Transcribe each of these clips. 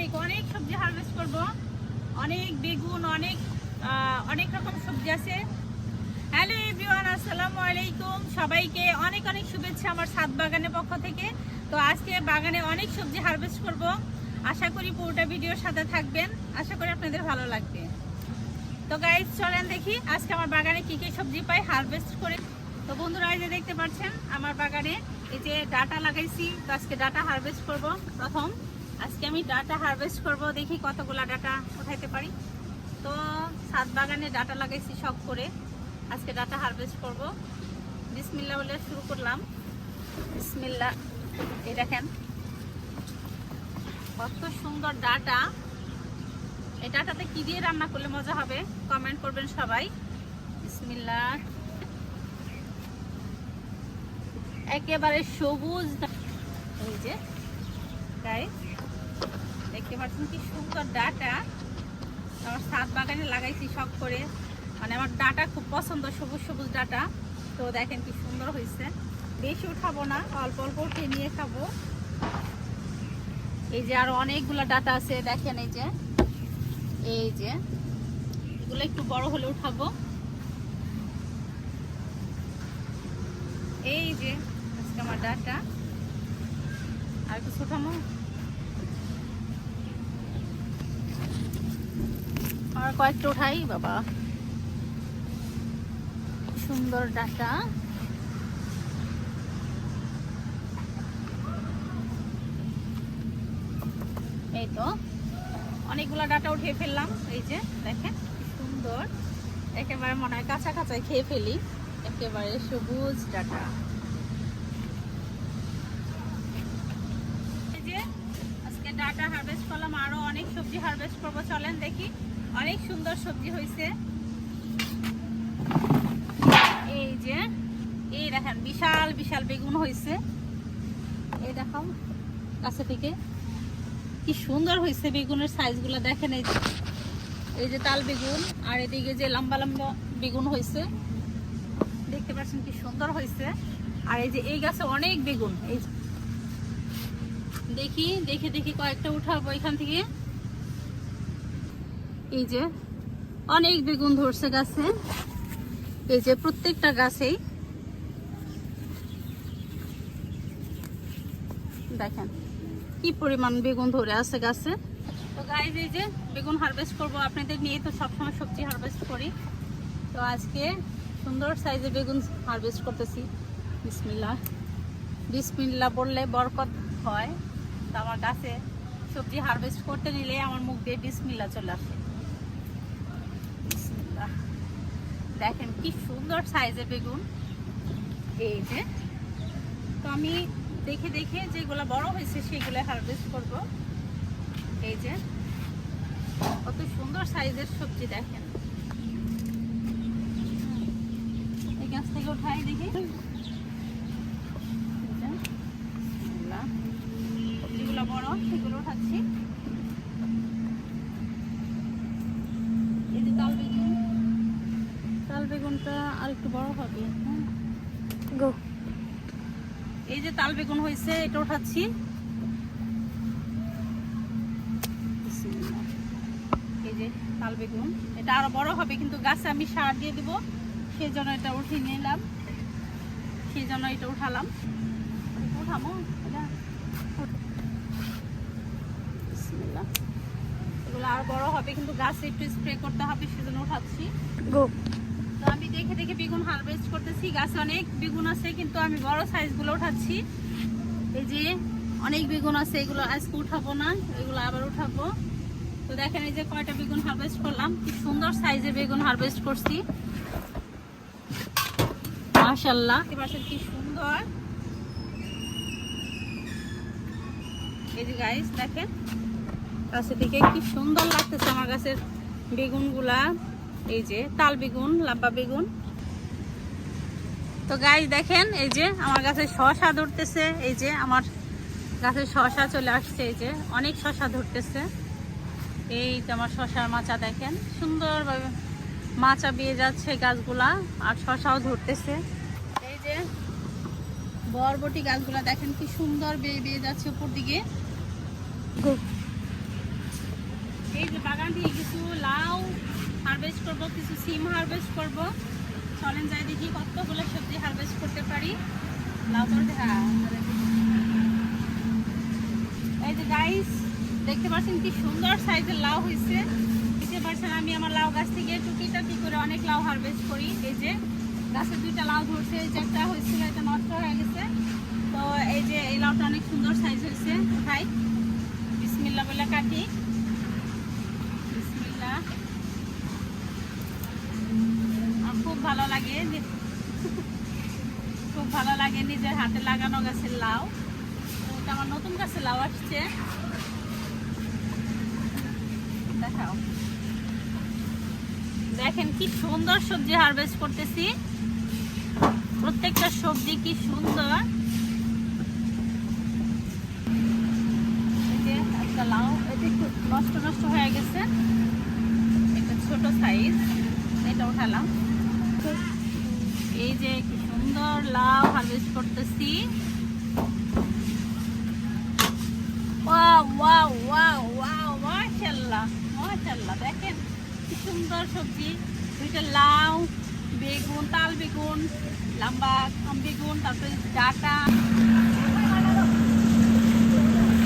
থেকে অনেক সবজি হারভেস্ট করব। অনেক বেগুন, অনেক রকম সবজি আছে। হ্যালো এভরিওয়ান, আসসালামু আলাইকুম। সবাইকে অনেক অনেক শুভেচ্ছা আমার ছাদ বাগানের পক্ষ থেকে। তো আজকে বাগানে অনেক সবজি হারভেস্ট করব। আশা করি পুরোটা ভিডিওর সাথে থাকবেন, আশা করি আপনাদের ভালো লাগবে। তো গাইস চলেন দেখি আজকে আমার বাগানে কি কি সবজি পাই হারভেস্ট করে। তো বন্ধুরা, এই যে দেখতে পাচ্ছেন আমার বাগানে এই যে ডাটা লাগাইছি। তো আজকে ডাটা হারভেস্ট করব। আজকে আমি ডাটা হারভেস্ট করব, দেখি কতগুলা ডাটা উঠাইতে পারি। তো ছাদ বাগানে ডাটা লাগাইছি শখ করে, আজকে ডাটা হারভেস্ট করব। বিসমিল্লাহ বলে শুরু করলাম। বিসমিল্লাহ। এই দেখেন কত সুন্দর ডাটা। এই ডাটাতে কি দিয়ে রান্না করলে মজা হবে কমেন্ট করবেন সবাই। বিসমিল্লাহ। একেবারে সবুজ। এই যে গাইস দেখতে পাচ্ছেন কি সুন্দর ডাটা। আমার ছাদ বাগানে লাগাইছি শখ করে, মানে আমার ডাটা খুব পছন্দ, সবুজ সবুজ ডাটা। তো দেখেন কি সুন্দর হয়েছে। বেশি উঠাবো না, অল্প অল্প উঠিয়ে নিয়ে খাবো। এই যে আরো অনেকগুলো ডাটা আছে দেখেন। এই যে এগুলো একটু বড় হলে উঠাবো। এই যে আজকে আমার ডাটা আর একটু ছোটামো। আর কয়েকটা উঠাই বাবা। সুন্দর ডাটা। এই তো অনেকগুলা ডাটা উঠিয়ে ফেললাম। এই যে দেখেন সুন্দর, একেবারে মনে হয় কাঁচা কাঁচাই খেয়ে ফেলি। একেবারে সবুজ ডাটা। এই যে আজকে ডাটা হারভেস্ট করলাম, আরো অনেক সবজি হারভেস্ট করবো। চলেন দেখি। অনেক সুন্দর সবজি হয়েছে। এই যে এই দেখেন বিশাল বিশাল বেগুন হয়েছে। এই দেখাও কাছে থেকে কি সুন্দর হয়েছে বেগুনের সাইজগুলো দেখেন। এই যে তাল বেগুন, আর এদিকে যে লম্বা লম্বা বেগুন হয়েছে দেখতে পাচ্ছেন কি সুন্দর হয়েছে। আর এই যে এই গাছে অনেক বেগুন। এই দেখি দেখে দেখি কয়েকটা উঠাবো এখান থেকে। এই যে অনেক বেগুন ধরছে গাছে। এই যে প্রত্যেকটা গাছেই দেখেন কি পরিমাণ বেগুন ধরে আছে গাছে। তো গাইজ এই যে বেগুন হারভেস্ট করব, আপনাদের নিয়ে তো সবসময় সবজি হারভেস্ট করি। তো আজকে সুন্দর সাইজে বেগুন হারভেস্ট করতেছি। বিসমিল্লাহ। বিসমিল্লাহ বললে বরকত হয়। তো আমার গাছে সবজি হারভেস্ট করতে নিলে আমার মুখ দিয়ে বিসমিল্লাহ চলে আসে। বিসমিল্লাহ। দেখেন কি সুন্দর সাইজের বেগুন। এই যে তো আমি দেখে দেখে যেগুলো বড় হয়েছে সেগুলো হারভেস্ট করব। এই যে কত সুন্দর সাইজের সবজি দেখেন। এই গাছ থেকে উঠাই দেখি। যেগুলো বড় সেগুলো উঠাচ্ছি। এই যে তাল বেগুন, তাল বেগুনটা আর একটু বড় হবে। গো এই যে তাল বেগুন হয়েছে, এটা উঠাচ্ছি। এই যে তাল বেগুন, এটা আরো বড় হবে কিন্তু গাছে আমি সার দিয়ে দিব, সেই জন্য এটা উঠিয়ে নিলাম, সেই জন্য এটা উঠালাম। উঠামো এগুলো আরো বড় হবে কিন্তু গাছে একটু স্প্রে করতে হবে, সেজন্য উঠাচ্ছি। তো আমি দেখে দেখে বেগুন হারভেস্ট করতেছি। গাছে অনেক বেগুন আছে কিন্তু আমি বড় সাইজ গুলো উঠাচ্ছি। এই যে অনেক বেগুন আছে, এগুলো আজকে উঠাবো না, এগুলো আবার উঠাবো। তো দেখেন এই যে কয়টা বেগুন হারভেস্ট করলাম, কি সুন্দর সাইজের বেগুন হারভেস্ট করছি। মাশাআল্লাহ, কি সুন্দর। এই যে গাইস দেখেন কাছে থেকে কি সুন্দর লাগতেছে আমার গাছের বেগুন গুলা। এই যে তাল বেগুন, লম্বা বেগুন। তো গাইস দেখেন এই যে আমার গাছে শসা ধরতেছে। এই যে আমার গাছে শসা চলে আসছে। এই যে অনেক শসা ধরতেছে। এই তো আমার শসার মাচা দেখেন সুন্দরভাবে মাচা বেয়ে যাচ্ছে গাছগুলা, আর শসাও ধরতেছে। এই যে বরবটি গাছগুলা দেখেন কি সুন্দর বেয়ে বেয়ে যাচ্ছে উপর দিকে। করব, কিছু সিম হারভেস্ট করব। চলেন যাই দেখি কতগুলো সবজি হারভেস্ট করতে পারি। লাউ ধরতে, হ্যাঁ এই যে গাইস দেখতে পাচ্ছেন কি সুন্দর সাইজের লাউ হয়েছে। দেখতে পাচ্ছেন আমি আমার লাউ গাছ থেকে টুকিটাকি করে অনেক লাউ হারভেস্ট করি। এই যে গাছে 2টা লাউ ধরছে, এই যে একটা হয়েছিল, এটা নষ্ট হয়ে গেছে। তো এই যে এই লাউটা অনেক সুন্দর সাইজ হয়েছে। খাই, বিসমিল্লাহ বলে কাটি, বিসমিল্লাহ। খুব ভালো লাগে, খুব ভালো লাগে নিজের হাতে লাগানো গাছের লাউ। তো এটা আমার নতুন গাছের লাউ আসছে, দেখাও। দেখেন কি সুন্দর সবজি হারভেস্ট করতেছি, প্রত্যেকটা সবজি কি সুন্দর। একটা লাউ এটা একটু নষ্ট নষ্ট হয়ে গেছে, একটা ছোট সাইজ, এটা উঠালাম। এই যে কি সুন্দর লাউ হারভেস্ট করতেছি। ওয়াও ওয়াও ওয়াও ওয়াও, মাশাআল্লাহ মাশাআল্লাহ, দেখেন কি সুন্দর সবজি। 2টা লাউ, বেগুন, তাল বেগুন, লম্বা বেগুন, তারপরে ডাটা।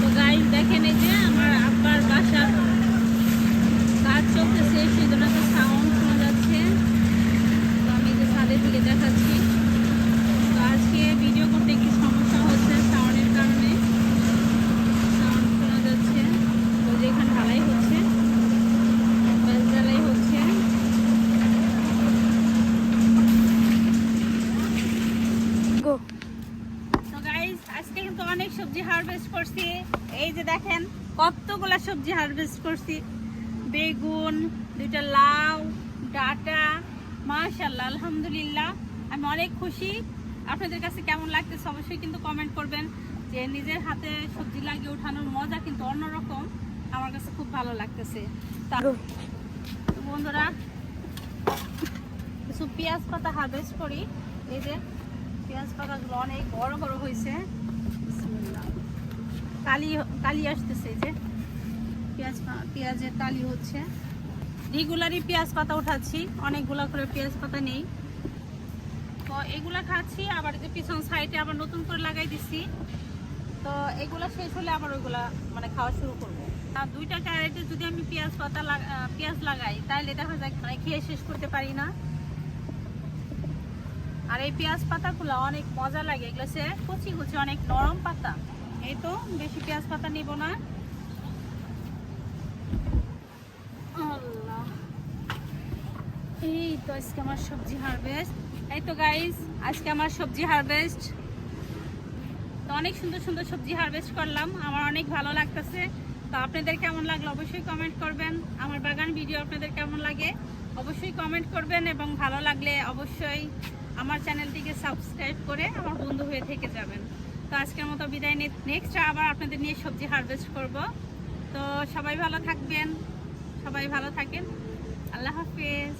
তো গাইস দেখেন এই যে আমার আব্বার বাসার কাজ চলতেছে, সেই জন্য একটা সাউন্ড শোনা যাচ্ছে। তো আমি যে ছাদের দিকে দেখাচ্ছি। তো আজকে ভিডিও করতে একটু সমস্যা হচ্ছে সাউন্ডের কারণে, সাউন্ড শোনা যাচ্ছে। তো যেখানে ঢালাই হচ্ছে, ব্যাস ঢালাই হচ্ছে। তো গাইস আজকে কিন্তু অনেক সবজি হারভেস্ট করছি। এই যে দেখেন কতগুলা সবজি হারভেস্ট করছি। বেগুন, 2টা লাউ, ডাটা, মাশাআল্লাহ আলহামদুলিল্লাহ। আমি অনেক খুশি। আপনাদের কাছে কেমন লাগতেছে অবশ্যই কিন্তু কমেন্ট করবেন। যে নিজের হাতে সবজি লাগিয়ে ওঠানোর মজা কিন্তু অন্যরকম, আমার কাছে খুব ভালো লাগতেছে। তো বন্ধুরা কিছু পেঁয়াজ পাতা হারভেস্ট করি। এই যে পেঁয়াজ পাতাগুলো অনেক বড় বড় হয়েছে। কালি আসতেছে, এই যে পেঁয়াজের কালি হচ্ছে। রেগুলারই পেঁয়াজ পাতা উঠাচ্ছি, অনেকগুলা করে পেঁয়াজ পাতা নেই। তো এগুলা খাচ্ছি, আবার যে পিছন সাইডে আবার নতুন করে লাগাই দিচ্ছি। তো এগুলা শেষ হলে আবার ওইগুলা মানে খাওয়া শুরু করবো। আর 2টা ক্যারেটে যদি আমি পেঁয়াজ লাগাই তাহলে দেখা যায় মানে খেয়ে শেষ করতে পারি না। আর এই পেঁয়াজ পাতাগুলো অনেক মজা লাগে, এগুলো সে কচি কচি অনেক নরম পাতা। এই তো বেশি পেঁয়াজ পাতা নিব না। আল্লাহ, এই তো আজকে আমার সবজি হারভেস্ট। এই তো গাইস আজকে আমার সবজি হারভেস্ট। তো অনেক সুন্দর সুন্দর সবজি হারভেস্ট করলাম, আমার অনেক ভালো লাগতেছে। তো আপনাদের কেমন লাগলো অবশ্যই কমেন্ট করবেন। আমার বাগান ভিডিও আপনাদের কেমন লাগে অবশ্যই কমেন্ট করবেন, এবং ভালো লাগলে অবশ্যই আমার চ্যানেলটিকে সাবস্ক্রাইব করে আমার বন্ধু হয়ে থেকে যাবেন। তো আজকের মতো বিদায় নিয়ে নেক্সট আবার আপনাদের নিয়ে সবজি হারভেস্ট করব। তো সবাই ভালো থাকবেন, সবাই ভালো থাকেন, আল্লাহ হাফেজ।